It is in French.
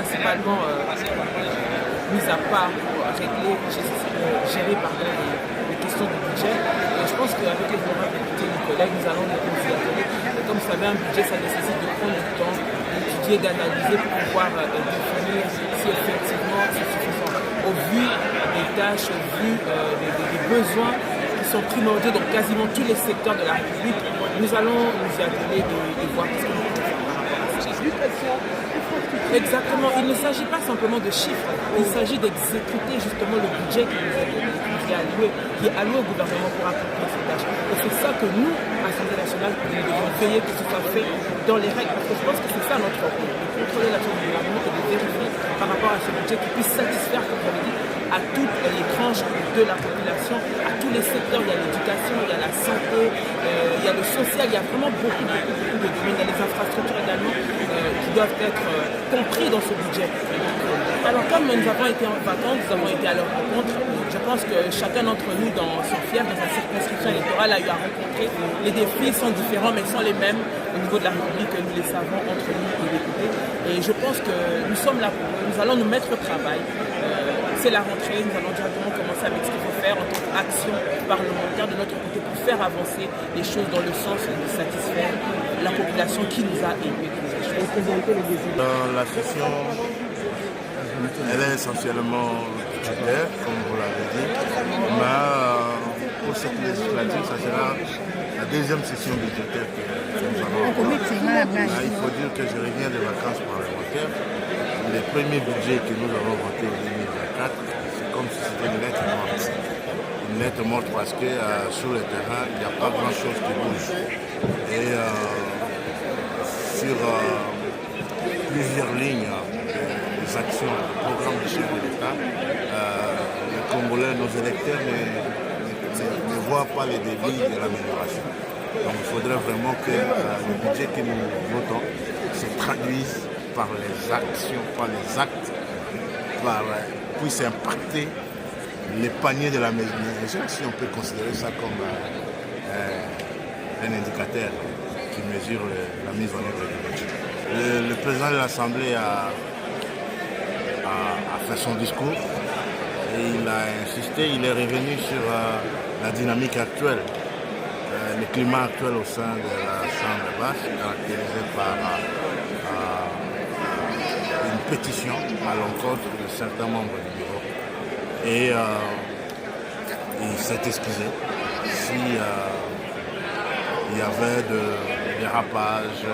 principalement mis à part pour gérer les questions du budget. Et je pense qu'avec les honorables députés et les collègues, nous allons les considérer. Et comme vous savez, un budget, ça nécessite de prendre du temps, d'étudier, d'analyser pour pouvoir définir si effectivement c'est suffisant. Au vu des tâches, au vu des besoins qui sont primordiaux dans quasiment tous les secteurs de la République, nous allons nous y atteler de voir ce que nous pouvons faire par rapport à ça. Exactement, il ne s'agit pas simplement de chiffres, il s'agit d'exécuter justement le budget qui est alloué au gouvernement pour accomplir ces tâches. Et c'est ça que nous, Assemblée nationale, nous devons veiller que ce soit fait dans les règles, parce que je pense que c'est ça notre rôle, de contrôler l'action du gouvernement et de vérifier par rapport à ce budget qui puisse satisfaire, comme je l'ai dit, à toutes les tranches de la population, à tous les secteurs. Il y a l'éducation, il y a la santé, il y a le social, il y a vraiment beaucoup de domaines. Il y a les infrastructures également qui doivent être compris dans ce budget. Alors comme nous avons été en vacances, nous avons été à leur rencontre, je pense que chacun d'entre nous dans son fief, dans sa circonscription électorale, a eu à rencontrer. Les défis sont différents mais sont les mêmes au niveau de la République, nous les savons entre nous et les députés. Et je pense que nous sommes là pour eux, nous allons nous mettre au travail. C'est la rentrée, nous allons directement commencer avec ce qu'il faut faire en tant qu'action parlementaire de notre côté pour faire avancer les choses dans le sens de satisfaire la population qui nous a élus. La session, elle est essentiellement budgétaire, comme vous l'avez dit, mais pour cette législature, ça sera la deuxième session budgétaire que nous allons avoir. Il faut dire que je reviens des vacances parlementaires. Les premiers budgets que nous avons votés en 2024, c'est comme si c'était une lettre morte. Une lettre morte parce que sur le terrain, il n'y a pas grand-chose qui bouge. Et sur plusieurs lignes des actions, des programmes du chef de l'État, les Congolais, nos électeurs ne voient pas les débits de l'amélioration. Donc il faudrait vraiment que le budget que nous votons se traduise par les actions, par les actes, puisse impacter les paniers de la maison, si on peut considérer ça comme un indicateur qui mesure la mise en œuvre du budget. Le président de l'Assemblée a fait son discours et il a insisté, il est revenu sur la dynamique actuelle, le climat actuel au sein de la Chambre basse, caractérisé par une pétition à l'encontre de certains membres du bureau. Et il s'est excusé s'il y avait des dérapages,